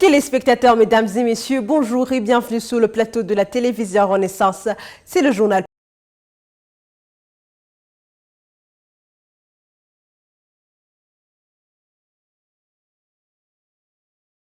Téléspectateurs, mesdames et messieurs, bonjour et bienvenue sur le plateau de la télévision Renaissance. C'est le journal.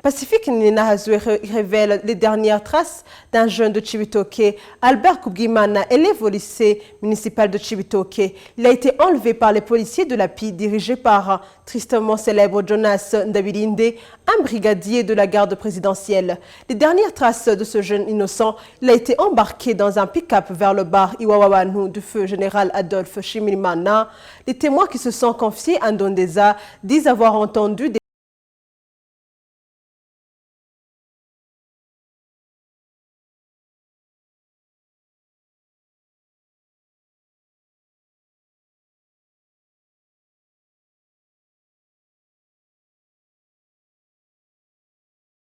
Pacifique Ninahazoué révèle les dernières traces d'un jeune de Cibitoke, Albert Kubgimana, élève au lycée municipal de Cibitoke. Il a été enlevé par les policiers de l'API, dirigé par tristement célèbre Jonas Ndabirinde, un brigadier de la garde présidentielle. Les dernières traces de ce jeune innocent, il a été embarqué dans un pick-up vers le bar Iwawawanu du feu général Adolphe Shimirimana. Les témoins qui se sont confiés à Ndondeza disent avoir entendu des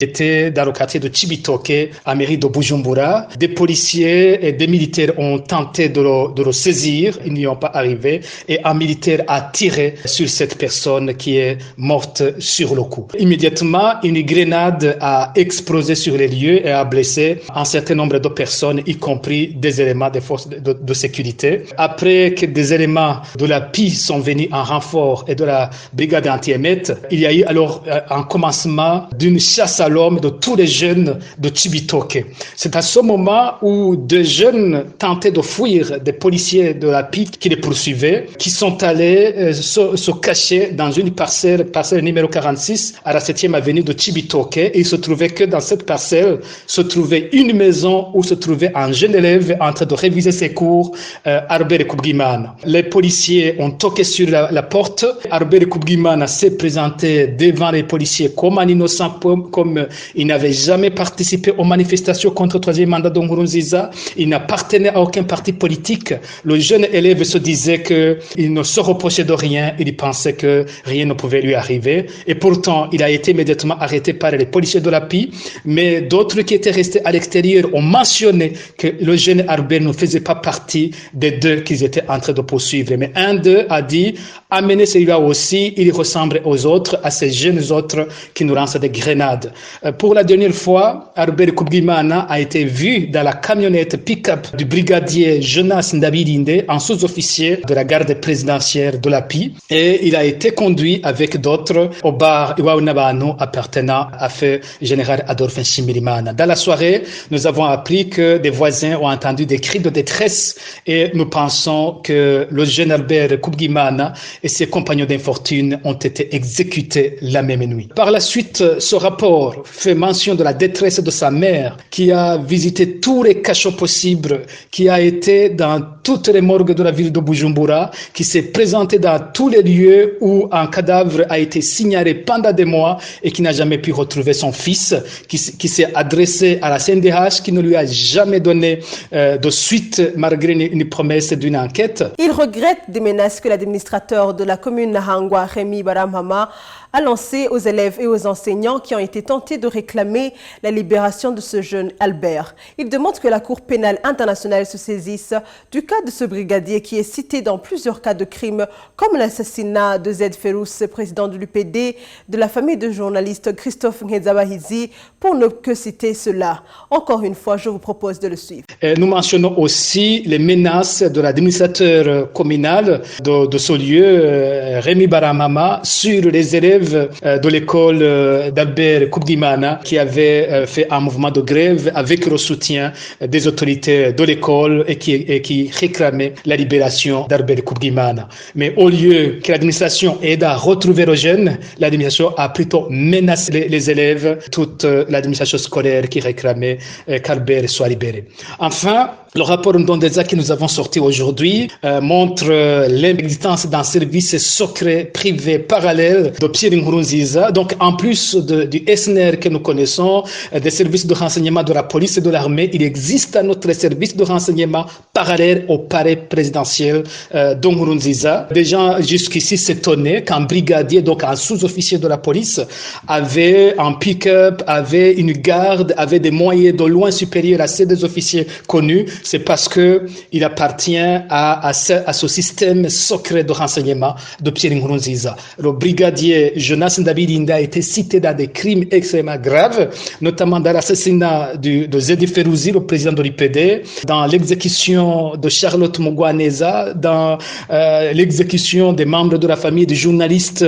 Était dans le quartier de Cibitoke, à mairie de Bujumbura. Des policiers et des militaires ont tenté de le saisir, ils n'y ont pas arrivé, et un militaire a tiré sur cette personne qui est morte sur le coup. Immédiatement, une grenade a explosé sur les lieux et a blessé un certain nombre de personnes, y compris des éléments des forces de sécurité. Après que des éléments de la PI sont venus en renfort et de la brigade anti-émeute, il y a eu alors un commencement d'une chasse à l'homme de tous les jeunes de Cibitoke. C'est à ce moment où des jeunes tentaient de fuir des policiers de la PI qui les poursuivaient, qui sont allés se cacher dans une parcelle numéro 46 à la 7e avenue de Cibitoke. Et il se trouvait que dans cette parcelle se trouvait une maison où se trouvait un jeune élève en train de réviser ses cours, Albert Kubgimana. Les policiers ont toqué sur la porte. Albert Kubgimana s'est présenté devant les policiers comme un innocent, comme il n'avait jamais participé aux manifestations contre le troisième mandat de Nkurunziza. Il n'appartenait à aucun parti politique. Le jeune élève se disait qu'il ne se reprochait de rien. Il pensait que rien ne pouvait lui arriver. Et pourtant, il a été immédiatement arrêté par les policiers de la PI. Mais d'autres qui étaient restés à l'extérieur ont mentionné que le jeune Albert ne faisait pas partie des deux qu'ils étaient en train de poursuivre. Mais un d'eux a dit, amenez celui-là aussi, il ressemble aux autres, à ces jeunes autres qui nous lancent des grenades. Pour la dernière fois, Albert Kubgimana a été vu dans la camionnette pick-up du brigadier Jonas Ndabirinde, un sous-officier de la garde présidentielle de l'API, et il a été conduit avec d'autres au bar Iwawawanu appartenant à feu général Adolphe Shimirimana. Dans la soirée, nous avons appris que des voisins ont entendu des cris de détresse et nous pensons que le jeune Albert Kubgimana et ses compagnons d'infortune ont été exécutés la même nuit. Par la suite, ce rapport fait mention de la détresse de sa mère qui a visité tous les cachots possibles, qui a été dans toutes les morgues de la ville de Bujumbura, qui s'est présenté dans tous les lieux où un cadavre a été signalé pendant des mois et qui n'a jamais pu retrouver son fils, qui s'est adressé à la CNDH, qui ne lui a jamais donné de suite malgré une promesse d'une enquête. Il regrette des menaces que l'administrateur de la commune Nahangwa, Rémi Baramama, a lancé aux élèves et aux enseignants qui ont été tentés de réclamer la libération de ce jeune Albert. Il demande que la Cour pénale internationale se saisisse du cas de ce brigadier qui est cité dans plusieurs cas de crimes comme l'assassinat de Zed Ferous, président de l'UPD, de la famille de journaliste Christophe Ngezabahizi, pour ne que citer cela. Encore une fois, je vous propose de le suivre. Nous mentionnons aussi les menaces de l'administrateur communal de ce lieu, Rémi Baramama, sur les élèves de l'école d'Albert Kubgimana qui avait fait un mouvement de grève avec le soutien des autorités de l'école et qui réclamait la libération d'Albert Kubgimana. Mais au lieu que l'administration aide à retrouver le jeune, l'administration a plutôt menacé les élèves, toute l'administration scolaire qui réclamait qu'Albert soit libéré. Enfin, le rapport Ndondeza que nous avons sorti aujourd'hui montre l'existence d'un service secret privé parallèle de Pierre Nkurunziza. Donc, en plus du SNR que nous connaissons, des services de renseignement de la police et de l'armée, il existe un autre service de renseignement parallèle au palais présidentiel de Nkurunziza. Des gens jusqu'ici s'étonnaient qu'un brigadier, donc un sous-officier de la police, avait un pick-up, avait une garde, avait des moyens de loin supérieurs à ceux des officiers connus, c'est parce que il appartient à ce système secret de renseignement de Pierre Nkurunziza. Le brigadier Jonas Ndabirinda a été cité dans des crimes extrêmement graves, notamment dans l'assassinat de Zedi Ferouzi, le président de l'IPD, dans l'exécution de Charlotte Mugwaneza, dans l'exécution des membres de la famille du journaliste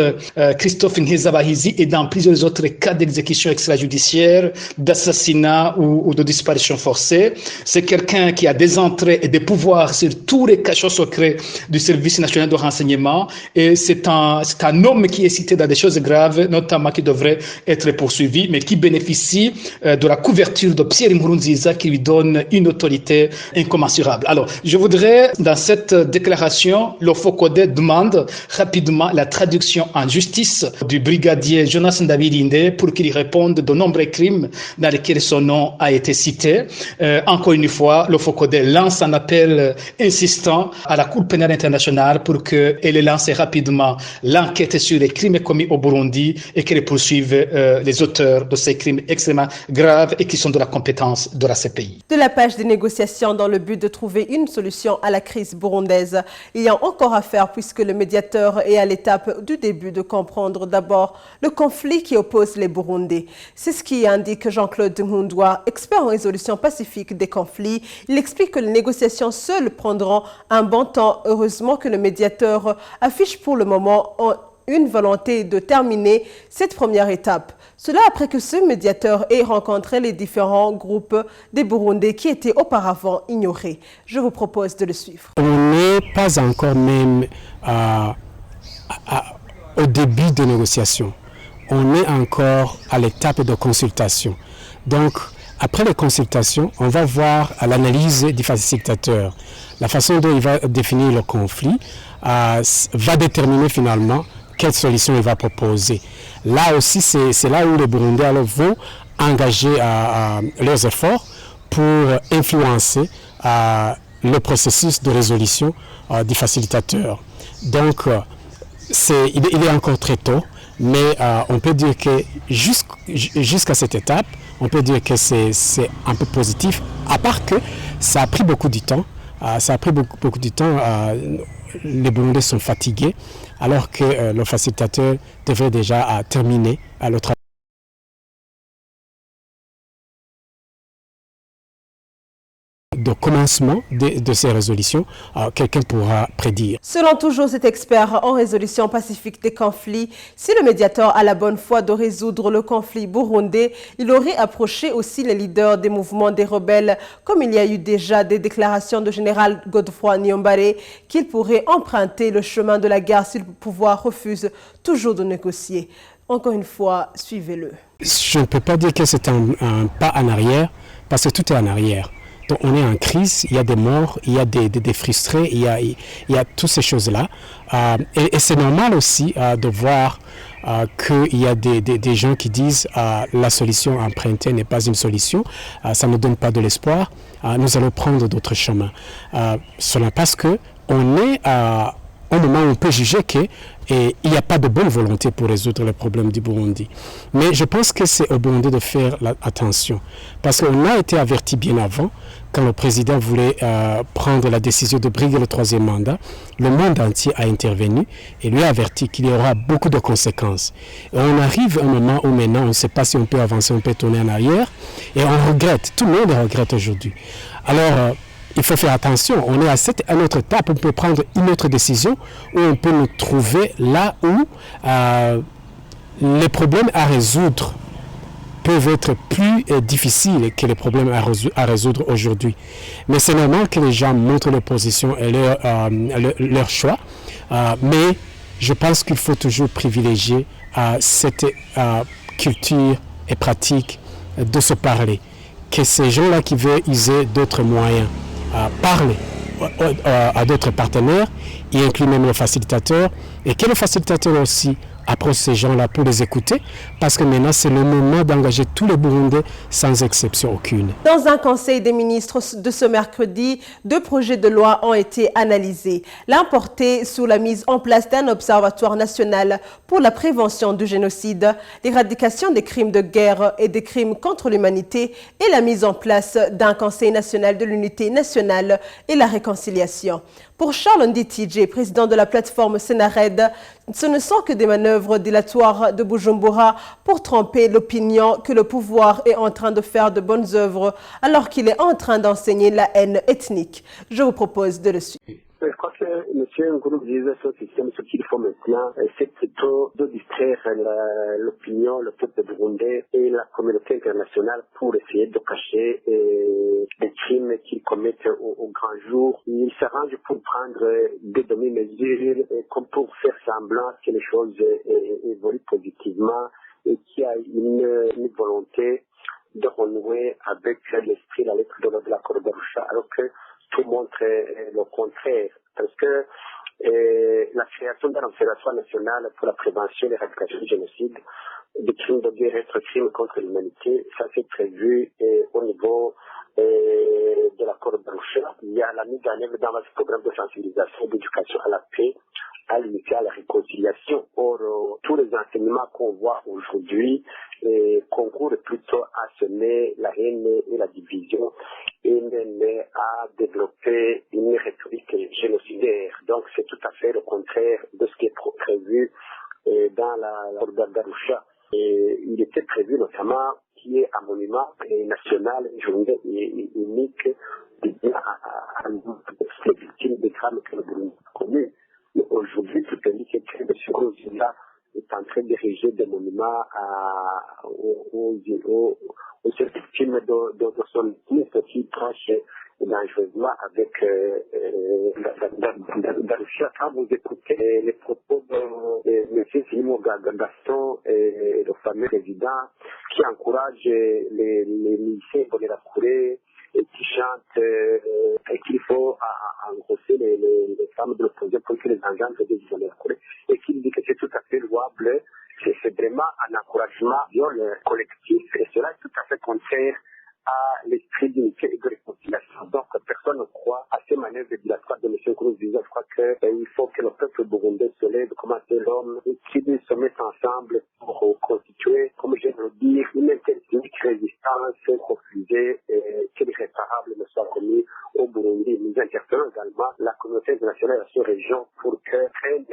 Christophe Nkezabahizi et dans plusieurs autres cas d'exécution extrajudiciaire, d'assassinat ou de disparition forcée. C'est quelqu'un qui a des entrées et des pouvoirs sur tous les cachots secrets du service national de renseignement et c'est un homme qui est cité dans des choses graves, notamment qui devrait être poursuivi, mais qui bénéficie de la couverture de Pierre Nkurunziza qui lui donne une autorité incommensurable. Alors, je voudrais, dans cette déclaration, le FOCODE demande rapidement la traduction en justice du brigadier Jonas Ndabilinde pour qu'il réponde de nombreux crimes dans lesquels son nom a été cité. Encore une fois, le FOCODE lance un appel insistant à la Cour pénale internationale pour qu'elle lance rapidement l'enquête sur les crimes commis au Burundi et qu'elle poursuive les auteurs de ces crimes extrêmement graves et qui sont de la compétence de la CPI. De la page des négociations dans le but de trouver une solution à la crise burundaise, il y a encore à faire puisque le médiateur est à l'étape du début de comprendre d'abord le conflit qui oppose les Burundais. C'est ce qui indique Jean-Claude Nkundwa, expert en résolution pacifique des conflits. Il explique que les négociations seules prendront un bon temps. Heureusement que le médiateur affiche pour le moment une volonté de terminer cette première étape. Cela après que ce médiateur ait rencontré les différents groupes des Burundais qui étaient auparavant ignorés. Je vous propose de le suivre. On n'est pas encore même au début des négociations. On est encore à l'étape de consultation. Donc, après les consultations, on va voir à l'analyse du facilitateur. La façon dont il va définir le conflit va déterminer finalement quelle solution il va proposer. Là aussi, c'est là où les Burundais vont engager leurs efforts pour influencer le processus de résolution du facilitateur. Donc, il est encore très tôt, mais on peut dire que jusqu'à cette étape, on peut dire que c'est un peu positif, à part que ça a pris beaucoup de temps. Les Burundais sont fatigués, alors que le facilitateur devrait déjà terminer le travail. De commencement de ces résolutions, quelqu'un pourra prédire. Selon toujours cet expert en résolution pacifique des conflits, si le médiateur a la bonne foi de résoudre le conflit burundais, il aurait approché aussi les leaders des mouvements des rebelles, comme il y a eu déjà des déclarations de général Godefroy Niyombare qu'il pourrait emprunter le chemin de la guerre si le pouvoir refuse toujours de négocier. Encore une fois, suivez-le. Je ne peux pas dire que c'est un pas en arrière, parce que tout est en arrière. Donc on est en crise, il y a des morts, il y a des frustrés, il y a toutes ces choses-là. Et c'est normal aussi de voir qu'il y a des gens qui disent la solution empruntée n'est pas une solution, ça ne donne pas de l'espoir, nous allons prendre d'autres chemins. Cela parce qu'on est au moment où on peut juger qu'il n'y a pas de bonne volonté pour résoudre les problèmes du Burundi. Mais je pense que c'est au Burundi de faire attention. Parce qu'on a été averti bien avant, quand le président voulait prendre la décision de briguer le troisième mandat, le monde entier a intervenu et lui a averti qu'il y aura beaucoup de conséquences. Et on arrive à un moment où maintenant on ne sait pas si on peut avancer, on peut tourner en arrière, et on regrette, tout le monde regrette aujourd'hui. Alors, il faut faire attention, on est à notre étape, on peut prendre une autre décision où on peut nous trouver là où les problèmes à résoudre peuvent être plus difficiles que les problèmes à résoudre aujourd'hui. Mais c'est normal que les gens montrent leur position et leur choix, mais je pense qu'il faut toujours privilégier cette culture et pratique de se parler. Que ces gens-là qui veulent user d'autres moyens, parler à d'autres partenaires, y inclut même le facilitateur, et que le facilitateur aussi approche ces gens-là pour les écouter, parce que maintenant c'est le moment d'engager tous les Burundais sans exception aucune. Dans un conseil des ministres de ce mercredi, 2 projets de loi ont été analysés. L'un porté sur la mise en place d'un observatoire national pour la prévention du génocide, l'éradication des crimes de guerre et des crimes contre l'humanité et la mise en place d'un conseil national de l'unité nationale et la réconciliation. Pour Charles Nditije, président de la plateforme Senared, ce ne sont que des manœuvres dilatoires de Bujumbura pour tromper l'opinion que le pouvoir est en train de faire de bonnes œuvres alors qu'il est en train d'enseigner la haine ethnique. Je vous propose de le suivre. Je crois que M. Ngounou disait ce système, ce qu'il faut maintenant, c'est plutôt de distraire l'opinion, le peuple burundais et la communauté internationale pour essayer de cacher les crimes qu'ils commettent au grand jour. Ils s'arrangent pour prendre des demi-mesures comme pour faire semblant que les choses évoluent positivement et qu'il y a une volonté de renouer avec l'esprit, la lettre de l'accord d'Arusha, alors que tout montre le contraire, parce que la création d'un observatoire national pour la prévention et l'éradication du génocide, des crimes de guerre et des crimes contre l'humanité, ça c'est prévu au niveau de l'accord d'Arusha. Il y a la mise en œuvre dans ce programme de sensibilisation et d'éducation à la paix, à l'unité, à la réconciliation. Or, tous les enseignements qu'on voit aujourd'hui concourent plutôt à semer la haine et la division et même à développer une rhétorique génocidaire. Donc, c'est tout à fait le contraire de ce qui est prévu dans l'accord d'Arusha. Il était prévu notamment qu'il y ait un monument national, une journée unique à les victimes des crimes que le Burundi a commis. Aujourd'hui, tout indique que M. Nkurunziza est en train d'ériger des monuments aux victimes de son ethnie qui tranche dangereusement avec Darusha. Quand vous écoutez les propos de M. Filimo Gaston, le fameux président, qui encourage les lycées de la Corée, et qui chantent et qu'il faut engrosser les femmes de l'opposition pour que les engagements de la Corée, et qu'il dit que c'est tout à fait louable, c'est vraiment un encouragement collectif, et cela est tout à fait contraire à l'esprit d'unité et de réconciliation. Donc, personne ne croit à ces manœuvres dilatoires de M. Nkurunziza. Je crois qu'il faut que le peuple burundais se lève, commencer l'homme, et qu'ils se mettent ensemble pour constituer, comme je viens de le dire, une interethnique résistance refusée et que l'irréparable ne soit commis au Burundi. Nous interpellons également la communauté internationale de la région pour qu'elle prenne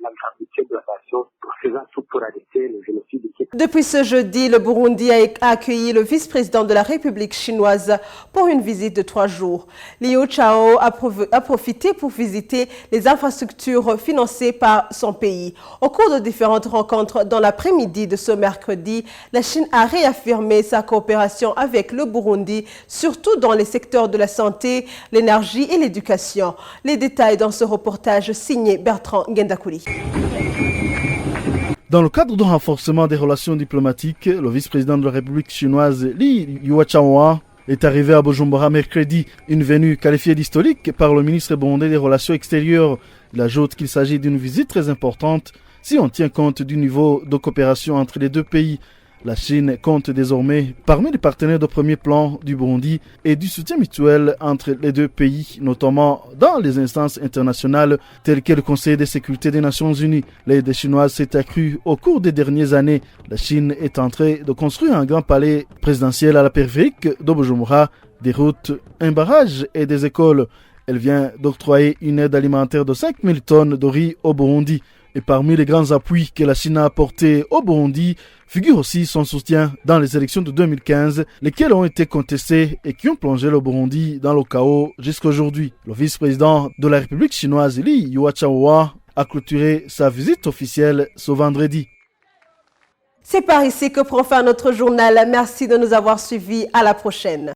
la gravité de la passion, pour faisant tout pour arrêter le génocide. Depuis ce jeudi, le Burundi a accueilli le vice-président de la République chinoise pour une visite de 3 jours. Liu Chao a profité pour visiter les infrastructures financées par son pays. Au cours de différentes rencontres dans l'après-midi de ce mercredi, la Chine a réaffirmé sa coopération avec le Burundi, surtout dans les secteurs de la santé, l'énergie et l'éducation. Les détails dans ce reportage signé Bertrand Ngendakouli. Dans le cadre du renforcement des relations diplomatiques, le vice-président de la République chinoise Li Yuachao est arrivé à Bujumbura mercredi, une venue qualifiée d'historique par le ministre burundais des Relations extérieures. Il ajoute qu'il s'agit d'une visite très importante si on tient compte du niveau de coopération entre les deux pays. La Chine compte désormais parmi les partenaires de premier plan du Burundi et du soutien mutuel entre les deux pays, notamment dans les instances internationales telles que le Conseil de sécurité des Nations Unies. L'aide chinoise s'est accrue au cours des dernières années. La Chine est en train de construire un grand palais présidentiel à la périphérique de Bujumbura, des routes, un barrage et des écoles. Elle vient d'octroyer une aide alimentaire de 5000 tonnes de riz au Burundi. Et parmi les grands appuis que la Chine a apportés au Burundi, figure aussi son soutien dans les élections de 2015, lesquelles ont été contestées et qui ont plongé le Burundi dans le chaos jusqu'à aujourd'hui. Le vice-président de la République chinoise, Li Yuachao, a clôturé sa visite officielle ce vendredi. C'est par ici que prend fin notre journal. Merci de nous avoir suivis. À la prochaine.